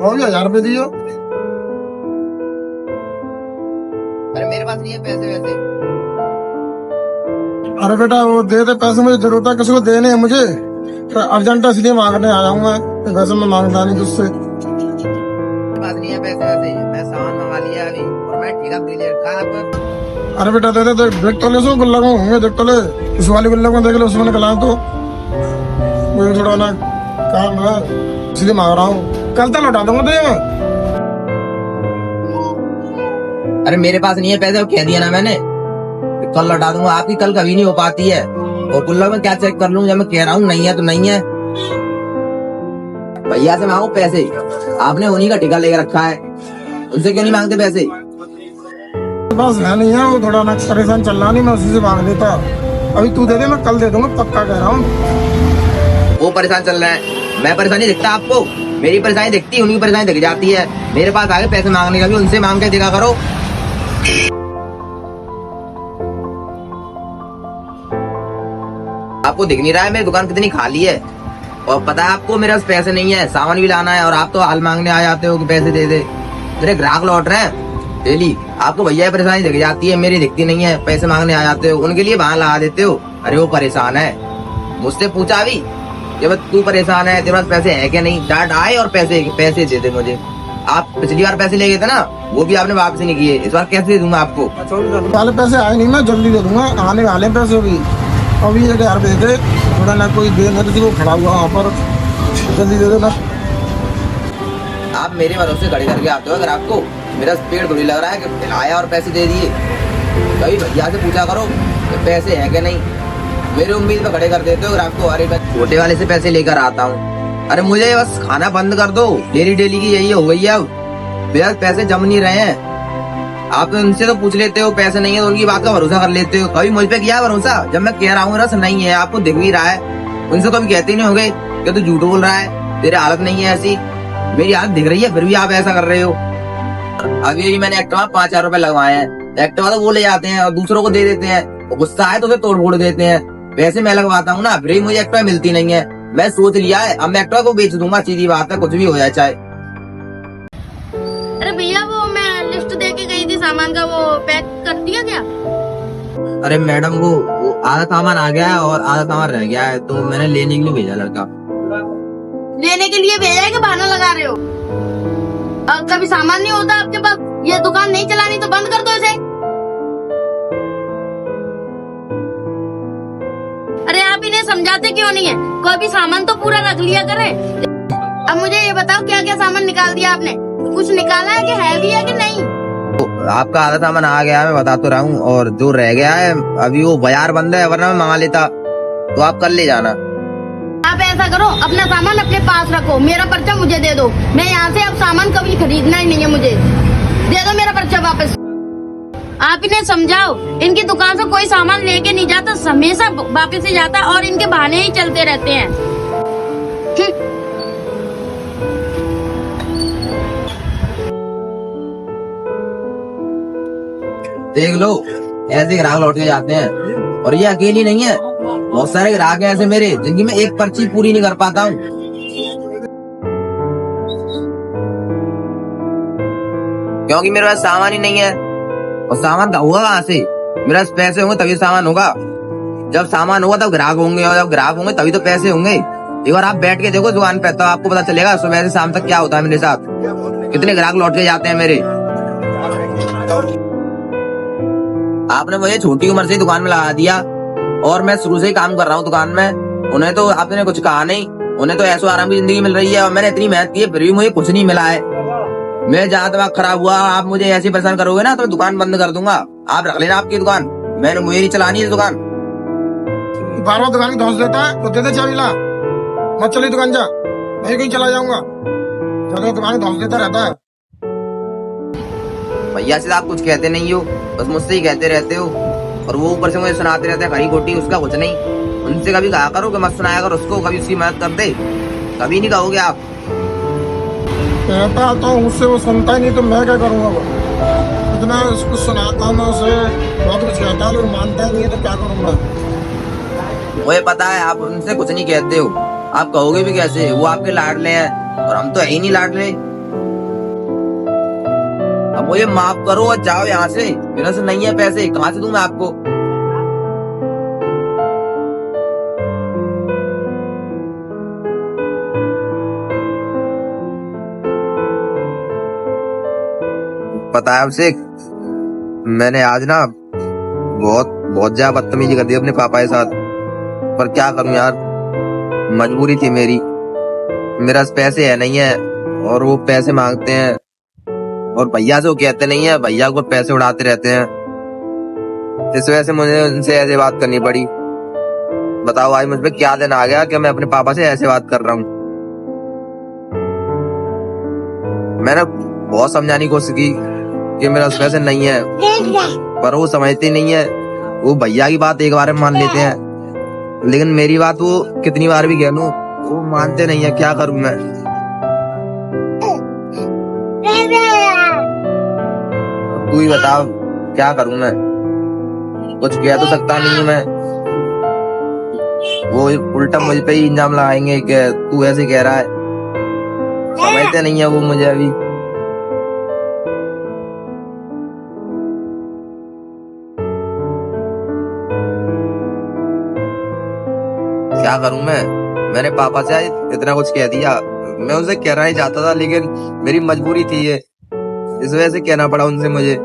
हो गया 1000 रुपये दियो। अरे मेरे पास नहीं है पैसे वैसे। अरे बेटा वो दे दे पैसे, मुझे जरूरत है, किसी को देने हैं मुझे तो अर्जेंट है, इसलिए मांगने आया हूँ मैं। वैसे मैं मांगता नहीं तुझसे। मेरे पास नहीं है पैसे वैसे, मैं सामान मंगा लिया अभी और मैं ठेका भी ले रखा है पर। अरे बेटा दे दे, देख तो ले, सो गुल्ला को होंगे, देख तो ले उस वाली गुल्ला को, देख ले उसमें निकला तो मुझे थोड़ा ना काम है, इसलिए मांग रहा हूँ। कल तक लौटा दूंगा तुझे मैं। अरे मेरे पास नहीं है पैसे, वो कह दिया ना मैंने, कल लौटा दूंगा। आपकी कल कभी नहीं हो पाती है, और गुल्ला में क्या चेक कर लूं जब मैं कह रहा हूँ नहीं है तो नहीं है। भैया से मांगो पैसे, आपने उन्हीं का ठेका लेकर रखा है, उनसे क्यों नहीं मांगते पैसे? बस है नहीं है, वो थोड़ा ना परेशान चल रहा, नहीं मैं उसी से मांग लेता। अभी तू दे दे, मैं कल दे दूंगा, पक्का कह रहा हूँ। वो परेशान चल रहा है, मैं परेशानी दिखता आपको? मेरी परेशानी दिखती है, उनकी परेशानी दिख जाती है। मेरे पास आगे पैसे मांगने का भी उनसे मांग के देखा करो। आपको दिख नहीं रहा है मेरी दुकान कितनी खाली है? और पता है आपको मेरे पास पैसे नहीं है, सामान भी लाना है, और आप तो हाल मांगने आ जाते हो कि पैसे दे दे। मेरे ग्राहक लौट रहे हैं डेली, आपको भैया की परेशानी दिख जाती है, मेरी दिखती नहीं है। पैसे मांगने आ जाते हो, उनके लिए बहाना लगा देते हो। अरे वो परेशान है, मुझसे पूछा अभी कि तू परेशान है, तेरे पास पैसे है क्या नहीं? डांट आए और पैसे दे दे मुझे। आप पिछली बार पैसे ले गए थे ना, वो भी आपने वापस नहीं किए, इस बार कैसे दे दूंगा आपको? वाले पैसे आए नहीं, मैं जल्दी दे दूंगा, आने वाले पैसे भी। अभी 1000 रुपये दे, थोड़ा ना कोई दे ना, किसी को खड़ा हुआ वहाँ पर, जल्दी दे देना। आप मेरे भरोसे खड़े करके आते हो अगर आपको, मेरा पेड़ थोड़ी लग रहा है कि आया और पैसे दे दिए। कभी भैया से पूछा करो कि पैसे हैं कि नहीं, मेरी उम्मीद पे खड़े कर देते हो ग्राहक को। अरे मैं छोटे वाले से पैसे लेकर आता हूँ, अरे मुझे बस खाना बंद कर दो, डेली डेली की यही हो गई है अब। मेरे पैसे जम नहीं रहे हैं, आप तो उनसे तो पूछ लेते हो पैसे नहीं है तो उनकी बात का भरोसा कर लेते हो। कभी मुझ पे किया भरोसा जब मैं कह रहा हूँ रस नहीं है, आपको दिख भी रहा है? उनसे कभी कहते नहीं होंगे कि तू झूठ बोल रहा है, तेरी हालत नहीं है ऐसी? मेरी हालत दिख रही है फिर भी आप ऐसा कर रहे हो। अभी मैंने एक्टिवा 5000 रुपए लगवाए हैं, एक्टिवा तो वो ले जाते हैं और दूसरों को दे देते हैं, गुस्सा आए तो उसे तोड़ फोड़ देते हैं। पैसे मैं लगवाता हूँ ना, फिर ही मुझे एक्टिवा मिलती नहीं है। मैं सोच लिया है अब मैं एक्टिवा को बेच दूंगा, सीधी बात है, कुछ भी हो जाए चाहे। अरे भैया वो मैं लिस्ट दे के गई थी सामान का, वो पैक कर दिया क्या? अरे मैडम वो आधा सामान आ गया है और आधा सामान रह गया है, तो मैंने लेने के लिए भेजा लड़का। लेने के लिए भेजा है कि बहाना लगा रहे हो? कभी सामान नहीं होता आपके पास? ये दुकान नहीं चलानी तो बंद कर दो इसे। अरे आप इन्हें समझाते क्यों नहीं है? कोई भी सामान तो पूरा रख लिया करे। अब मुझे ये बताओ क्या क्या सामान निकाल दिया आपने? कुछ निकाला है कि है भी है कि नहीं? आपका आधा सामान आ गया है, मैं बता तो रहा हूँ, और जो रह गया है अभी वो बाजार बंद है, वरना मैं मंगा लेता, तो आप कल ले जाना। आप ऐसा करो, अपना सामान अपने पास रखो, मेरा पर्चा मुझे दे दो। मैं यहाँ से अब सामान कभी खरीदना ही नहीं है, मुझे दे दो मेरा पर्चा वापस। आप इन्हें समझाओ, इनकी दुकान से कोई सामान लेके नहीं जाता, हमेशा वापस ही जाता और इनके बहाने ही चलते रहते हैं। देख लो ऐसे ग्राहक लौट के जाते हैं, और ये अकेली नहीं है, बहुत सारे ग्राहक हैं ऐसे मेरे, जिनकी मैं एक पर्ची पूरी नहीं कर पाता हूँ। क्योंकि मेरे पास सामान ही नहीं है, और सामान होगा कहाँ से? मेरे पास पैसे होंगे तभी सामान होगा, जब सामान होगा तब ग्राहक होंगे, और जब ग्राहक होंगे तभी तो पैसे होंगे। एक बार आप बैठ के देखो दुकान पे, तो आपको पता चलेगा सुबह से शाम तक क्या होता है मेरे साथ, कितने ग्राहक लौट के जाते हैं मेरे। आपने मुझे छोटी उम्र से दुकान में लगा दिया, और मैं शुरू से ही काम कर रहा हूँ दुकान में। उन्हें तो आपने कुछ कहा नहीं, उन्हें तो ऐसो आराम की जिंदगी मिल रही है, और मैंने इतनी मेहनत की है फिर भी मुझे कुछ नहीं मिला है। मैं जहाँ दिमाग खराब हुआ, आप मुझे ऐसे परेशान करोगे ना तो मैं दुकान बंद कर दूंगा। आप रख लेना आपकी दुकान, मुझे नहीं चलानी है दुकान। बार बार दुकान की धौंस देता है तो दे दे चाबी, ला मत चली दुकान जा, मैं कहीं चला जाऊंगा, जगह दुकान की धौंस देता रहता है। भैया से आप कुछ कहते नहीं हो, बस मुझसे ही कहते रहते हो, और वो ऊपर से मुझे सुनाते रहते हैं खरी खोटी, उसका कुछ नहीं। उनसे कभी कहा करो कि मत सुनाया कर उसको, कभी उसकी मदद कर दे, कभी नहीं कहोगे आप। कहता तो उससे वो सुनता ही नहीं, तो मैं क्या करूंगा? वो इतना उसको सुनाता हूँ मैं उसे, बहुत कुछ कहता है लेकिन मानता ही नहीं है, तो क्या करूंगा? मुझे पता है आप उनसे कुछ नहीं कहते हो, आप कहोगे भी कैसे? वो आपके लाडले हैं और हम तो है ही नहीं लाडले। अब मुझे माफ करो और जाओ यहाँ से, मेरे से नहीं है पैसे, कहाँ से दूं मैं आपको। पता है अभिषेक, मैंने आज ना बहुत बहुत ज्यादा बदतमीजी कर दी अपने पापा के साथ, पर क्या करूं यार, मजबूरी थी मेरी। मेरा पैसे है नहीं है और वो पैसे मांगते हैं, और भैया से वो कहते नहीं है, भैया को पैसे उड़ाते रहते हैं। इस वजह से मुझे उनसे ऐसे बात करनी पड़ी। बताओ आज मुझ पे क्या दिन आ गया कि मैं अपने पापा से ऐसे बात कर रहा हूँ। मैंने बहुत समझाने की कोशिश की कि मेरा पैसे नहीं है, पर वो समझते नहीं है। वो भैया की बात एक बार में मान लेते हैं, लेकिन मेरी बात वो कितनी बार भी कह लूं वो मानते नहीं है। क्या करूं मैं? तू ही बताओ क्या करूं मैं? कुछ कह तो सकता नहीं हूं मैं। वो उल्टा मुझ पे ही इल्जाम लगाएंगे कि तू ऐसे कह रहा है। समझते नहीं है वो मुझे अभी। क्या करूं मैं? मैंने पापा से इतना कुछ कह दिया। मैं उनसे कहना ही चाहता था, लेकिन मेरी मजबूरी थी ये, इस वजह से कहना पड़ा उनसे मुझे।